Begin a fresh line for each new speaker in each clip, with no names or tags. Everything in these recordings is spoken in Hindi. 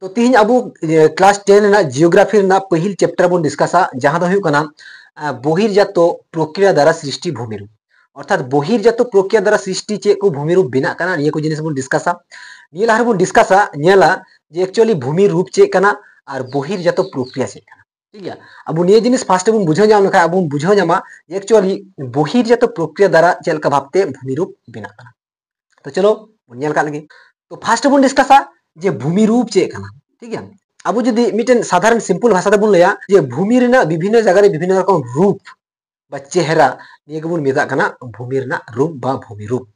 तो तीन अब क्लास 10 जियोग्राफी पहिल चैप्टर बन डिस्कसा जहां दो बहिर्जात प्रक्रिया द्वारा सृष्टि भूमिरूप अर्थात बहिर्जात प्रक्रिया द्वारा सृष्टि चे को भूमिरूप बिना निया को जिनिस बन डिस्कसा निया लाहा बन डिस्कसा नेला जे एक्चुअली भूमिरूप चे कना और बहिर्जात प्रक्रिया चे कना ठीक है। अब निया जिनिस फास्ट बन बुझाव नाम लेखा अब बुझाव नामा एक्चुअली बहिर्जात प्रक्रिया द्वारा चलका भावते भूमिरूप बिना कना। तो चलो नेल का लगे तो फास्ट बन डिस्कसा जे भूमिरूप चे कना ठीक है। अब जुदी मिटेन साधारण सिंपल भाषा बन लया जे भूमि रेना विभिन्न जगह रे विभिन्न रकम रूप बा चेहरा निया गेबन मेता कना भूमि रेना रूप बा भूमिरूप।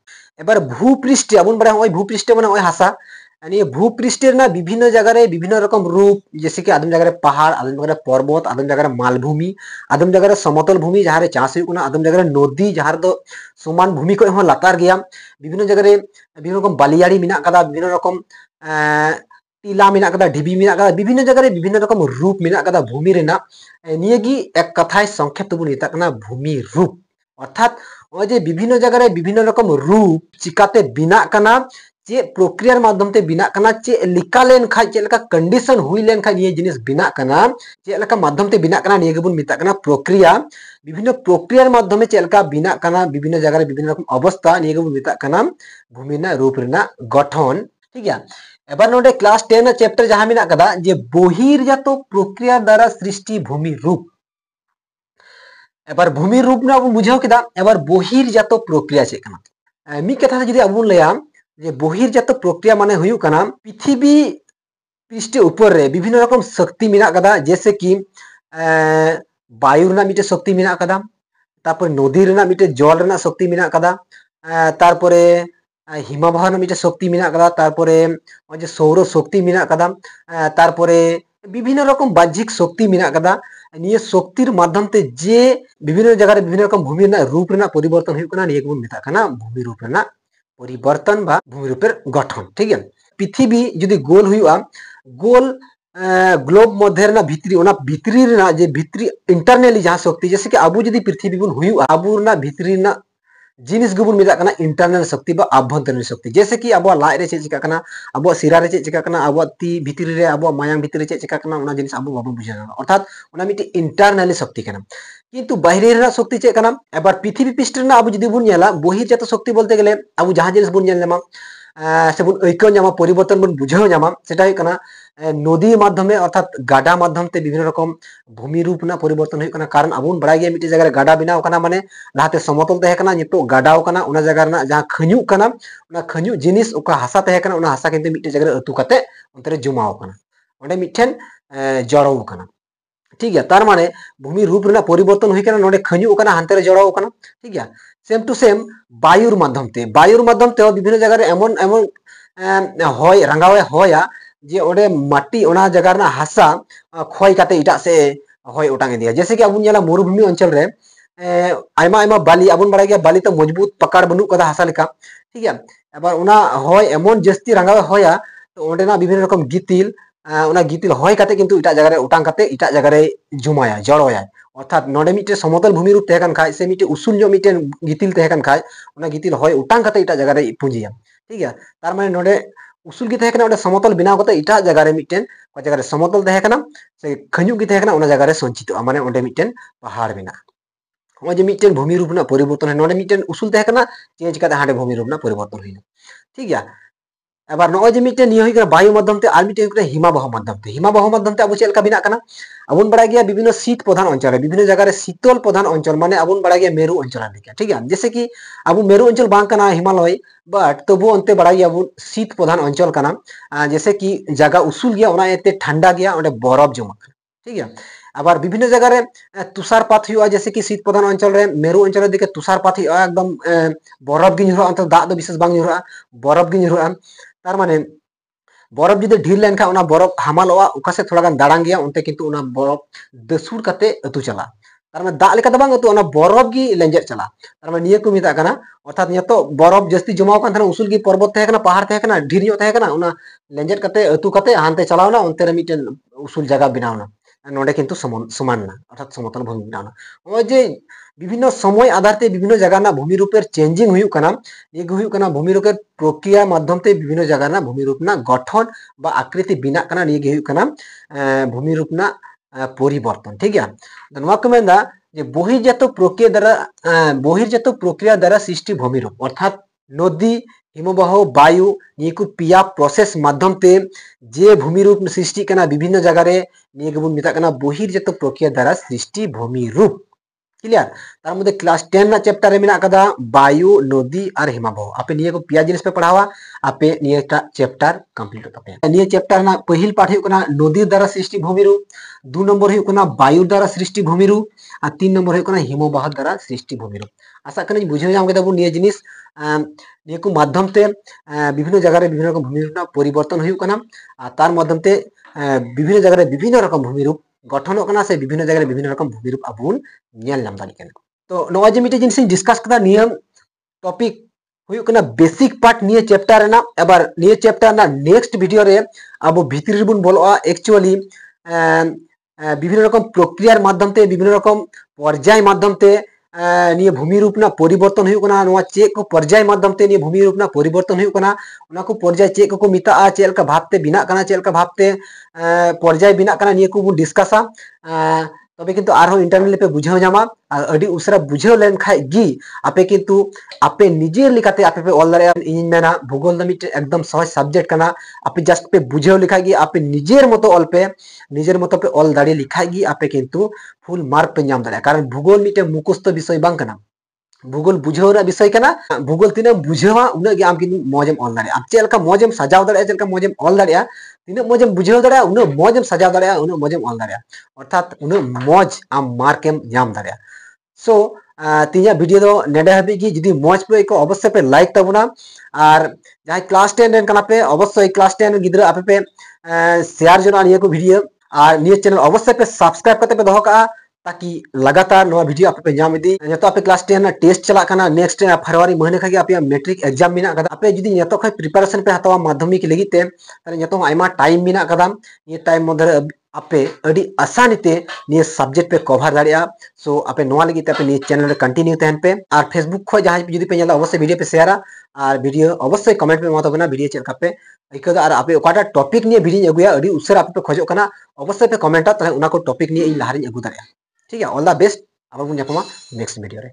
एबार भूपृष्ठ अबन बड़ा होय भूपृष्ठ माने होय हासा निया भूपृष्ठ रेना विभिन्न जगह रे विभिन्न रकम रूप जैसे कि आदम जगह रे पहाड़ आदम जगह रे पर्वत आदम जगह रे मालभूमि आदम जगह रे समतल भूमि जहां रे चाष हुई आदम जगह रे नदी जहां दो समान भूमि को हो लातार गया विभिन्न जगह रे विभिन्न रकम बालियाड़ी मिना कदा विभिन्न रकम टीला मिना कदा ढिबी मिना कदा विभिन्न जगह रे विभिन्न रकम रूप मिना कदा भूमि रेना नियगी एक कथाय संक्षेप तबुन इता कना भूमि रूप अर्थात ओ जे विभिन्न जगह रे विभिन्न रकम रूप चिकाते बिना कना चे प्रक्रिया माध्यम ते बिना कना चे लिका लेन खाय चे लका कंडीशन हुई लेन खाय निये जिनिस बिना कना चे लका माध्यम ते बिना कना निये गेबुन मिता कना प्रक्रिया विभिन्न प्रक्रिया माध्यम चे लका बिना कना विभिन्न जगह रे विभिन्न रकम अवस्था निये गेबुन मिता कना भूमि ना रूप रेना गठन ठीक है। एबार नोडे क्लास 10 चैप्टर जहां मिना कदा जे बहिर्जात प्रक्रिया द्वारा सृष्टि भूमि रूप एबार भूमि रूप ना बुझाव केदा एबार बहिर्जात प्रक्रिया चे कना मी कथा जदी अब लया जे बहिर्जात प्रक्रिया माने हुयु कना पृथ्वी पृष्ठ ऊपर रे विभिन्न रकम शक्ति मिना कदा जैसे कि वायु रेना मिटे शक्ति मिना कदा तारपर नदी रेना मिटे जल रेना शक्ति मिना कदा तारपरे हिमबाह रेना मिटे शक्ति मिना कदा तारपरे जे सौर शक्ति मिना कदा तारपरे विभिन्न रकम बाह्यिक शक्ति मिना कदा निये शक्तिर माध्यम ते जे विभिन्न जगह रे विभिन्न रकम भूमि रेना रूप रेना परिवर्तन हुयु कना निये को मिता कना भूमि रूप रेना परिवर्तन बा भूमि रूपेर गठन ठीक है। पृथ्वी जदि गोल हुआ गोल ग्लोब मध्य रेना भित्री ओना भित्री रेना जे भित्री इंटरनली जहां शक्ति जैसे कि आबू जदि पृथ्वी बन हुआ आबू रेना भित्री रेना जिनिस गुबुन मिता कना इंटरनल शक्ति बा आभ्यंतरीण शक्ति जैसे कि आबो लाज रे चे चिका कना आबो सिरा रे चे चिका कना आबो ती भित्री रे आबो मायांग भित्री रे चे चिका कना ओना जिनिस आबो बाबो बुझा अर्थात ओना मिटी इंटरनली शक्ति कना किंतु बाहरी रेना शक्ति चे कना एबार पृथ्वी पृष्ठ रेना आबो जदि बुन नेला बहिर्जात शक्ति बोलते गेले आबो जहां जिनिस बुन नेल नामा से बुन ऐक्य नामा परिवर्तन बुन बुझाव नामा सेटा हुई कना नदी माध्यमे अर्थात गाडा माध्यम ते विभिन्न रकम भूमि रूप ना परिवर्तन हुई कना कारण आबो बड़ा गया मिटी जगह रे गाडा बिनाव कना माने लाते समतल तहे कना नितो गाडाव कना ओना जगह रेना जहां खन्यु कना ओना खन्यु जिनिस ओका हासा तहे कना ओना हासा किंतु मिटी जगह रे अतु कते ओंते रे जुमाव कना ओंडे मिठेन जड़ाव कना ठीक है। तार माने भूमि रूप रेना परिवर्तन हुई कना नोडे खन्यु कना हांते रे जड़ाव कना ठीक है। सेम टू सेम वायुर माध्यम ते विभिन्न जगह रे एमन एमन होय रंगावे होया जे ओडे माटी ओना जगह रेना हासा खोय काते इटा से होय ओटांग दिया जैसे कि अब नेला मरुभूमि अंचल रे आयमा आयमा बाली अब बड़ा गया बाली तो मजबूत पकड़ बनू कदा हासा लेका ठीक है। एबार ओना होय एमन जस्ती रंगावे होया तो ओडेना विभिन्न रकम गितिल ओना गितिल होय काते किंतु इटा जगह रे उटांग काते इटा जगह रे जुमाया जड़ोया अर्थात नोडे मिटे समतल भूमि रूप तहेकन खाय से मिटे उसूल जो मिटे गितिल तहेकन खाय ओना गितिल होय उटांग काते इटा जगह रे पुंजिया ठीक है। तार माने नोडे उसूल गी तहेकना ओडे समतल बिनाव काते इटा जगह रे मिटेन को जगह रे समतल तहेकना से खन्यु गी तहेकना ओना जगह रे संचितो माने ओडे मिटेन पहाड़ बिना ओ जे मिटेन भूमि रूप ना परिवर्तन है नोडे मिटेन उसूल तहेकना चेंज काते हांडे भूमि रूप ना परिवर्तन होइना ठीक है। एबार नय जे मिटेन निय हुई वायु माध्यम ते आर मिटेन हिमाबह माध्यम ते अब चेलका बिना कना अबन बड़ा गया विभिन्न शीत प्रधान अंचल विभिन्न जगह रे शीतल प्रधान अंचल माने अबन बड़ा गया मेरु अंचल ठीक है। जैसे कि अब मेरु अंचल बांग कना हिमालय बट तबु अंते बड़ा गया अब शीत प्रधान अंचल कना जैसे कि जगह उसूल गया ओना एते ठंडा गया ओंडे बरफ जमा ठीक है। आबार विभिन्न जगह रे तुषारपात हुआ जैसे कि शीत प्रधान अंचल रे मेरु अंचल दिके तुषारपात हुआ एकदम बरफ गी ᱧᱩᱨᱩᱜᱼᱟ अंत दाग दो विशेष बांग ᱧᱩᱨᱩᱜᱼᱟ बरफ गी ᱧᱩᱨᱩᱜᱼᱟ तार माने बरफ जुदि ढीर लेन खा बरफ हामालोआ उका से थोड़ा गान दाड़ांग गया उनते किंतु उना बरफ दसूर काते अतु चला तार माने दाग लेका दो बांग अतु उना बरफ गी लेंजेर चला तार माने निया को मिता कना अर्थात नितो बरफ जस्ती जमाव कान थाना उसूल गी पर्वत तहे कना पहाड़ तहे कना ढीर ᱧᱚᱜ तहे कना उना लेंजेर काते अतु काते हानते चलावना उनते रे मिटेन उसूल जगह बिनावना नोडे किंतु समान ना अर्थात समतल भूमि मेना नॉय जे विभिन्न समय आधार ते विभिन्न जगह ना भूमि रूपेर चेंजिंग हुयुक कना ये हुयुक कना भूमि रूपेर प्रक्रिया माध्यम ते विभिन्न जगह ना भूमि रूप ना गठन बा आकृति बिना कना ये हुयुक कना भूमि रूप ना परिवर्तन ठीक है नोवा को मेनदा जे बहिर्जात प्रक्रिया द्वारा सृष्टि भूमि रूप अर्थात नदी हिमबाह वायु ये को पिया प्रोसेस माध्यम ते जे भूमि रूप सृष्टि कना विभिन्न जगह रे निये के बुन मिता कना बहिर्जात प्रक्रिया द्वारा सृष्टि भूमि रूप क्लियर तार मध्य क्लास 10 ना चैप्टर रे मेना कदा वायु नदी और हिमबाह आपे निये को पिया जिनिस पे पढ़ावा आपे निये टा चैप्टर कंप्लीट होता निये चैप्टर ना पहिल पाठ हुयुक कना नदी द्वारा सृष्टि भूमि रूप 2 नंबर हुयुक कना वायु द्वारा सृष्टि भूमि रूप और 3 नंबर हुयुक कना हिमबाह द्वारा सृष्टि भूमि रूप आशा करी बुझे जाम केदा बुन निये जिनिस निये को माध्यम ते विभिन्न जगह रे विभिन्न रकम भूमि रूप परिवर्तन हुयुक कना तार माध्यम ते विभिन्न जगह रे विभिन्न रकम भूमि रूप गठन कना से विभिन्न जगह रे विभिन्न रकम भूमि रूप आबुन नेल नाम दाड़ी कना तो नवा जे मिटे जिनिस डिस्कस कदा नियम टॉपिक हुयुक कना बेसिक पार्ट निये चैप्टर ना एबार निये चैप्टर ना नेक्स्ट वीडियो रे अब भीतर रे बुन बोलवा एक्चुअली विभिन्न रकम प्रक्रियार माध्यम ते विभिन्न रकम पर्याय माध्यम ते निये भूमि रूप ना परिवर्तन हुयुक कना नवा चेक को पर्याय माध्यम ते निये भूमि रूप ना परिवर्तन हुयुक कना उना को पर्याय चेक को मिता चेल का भाव ते बिना कना चेल का भाव ते पर्याय बिना कना निये को बुन डिस्कसा तबे किंतु आरो इंटरनेट पे बुझाव जामा और अडी उसरा बुझाव लेन खाय गी आपे किंतु आपे निजे लिखाते आपे पे ऑल दारे इन मेना भूगोल द मिट एकदम सहज सब्जेक्ट कना आपे जस्ट पे बुझाव लिखा गी आपे निजेर मतो ऑल दाड़ी लिखा गी आपे किंतु फुल मार्क पे नाम दाड़े कारण भूगोल मिटे मुखस्थ विषय बांग कना भूगोल बुझाव रा विषय कना भूगोल तिना बुझावा उना गे आम किंतु मौजम ऑल दाड़े आप चेलका मौजम सजाव दाड़े चेलका मौजम ऑल दाड़े तिना मौजम बुझाव दाड़े उना मौजम सजाव दाड़े उना मौजम ऑल दाड़े अर्थात उना मौज आम मार्क एम नाम दाड़े सो तीना वीडियो दो नेडे हाबी गी जदी मौज पे को अवश्य पे लाइक तबना और जहां क्लास 10 रेन कना पे अवश्य क्लास 10 गिद्रा आपे पे शेयर जना निये को वीडियो और निये चैनल अवश्य पे सब्सक्राइब करते पे दोहो का ताकि लगातार नवा वीडियो आपे पे जाम इदी जतो आपे क्लास 10 ना टेस्ट चला कना नेक्स्ट फरवरी महीने खागे आपे मैट्रिक एग्जाम मिना कदा आपे जदी जतो खै प्रिपरेशन पे हतावा माध्यमिक लगी ते ताले जतो आयमा टाइम मिना कदा ये टाइम मधे आपे अडी आसानी ते निये सब्जेक्ट पे कवर दाड़िया सो आपे नवा लगी ते आपे निये चैनल रे कंटिन्यू तहन पे और फेसबुक खो जहां जदी पे नेला अवश्य वीडियो पे शेयर और वीडियो अवश्य कमेंट पे मत बना वीडियो चेक पे इको और आपे ओकाटा टॉपिक निये वीडियो अगुया अडी उसर आपे पे खोजो कना अवश्य पे कमेंट ताले उना को टॉपिक निये इन लहारिन अगु दाड़िया ठीक है ऑल द बेस्ट अब बुन जापमा नेक्स्ट वीडियो रे।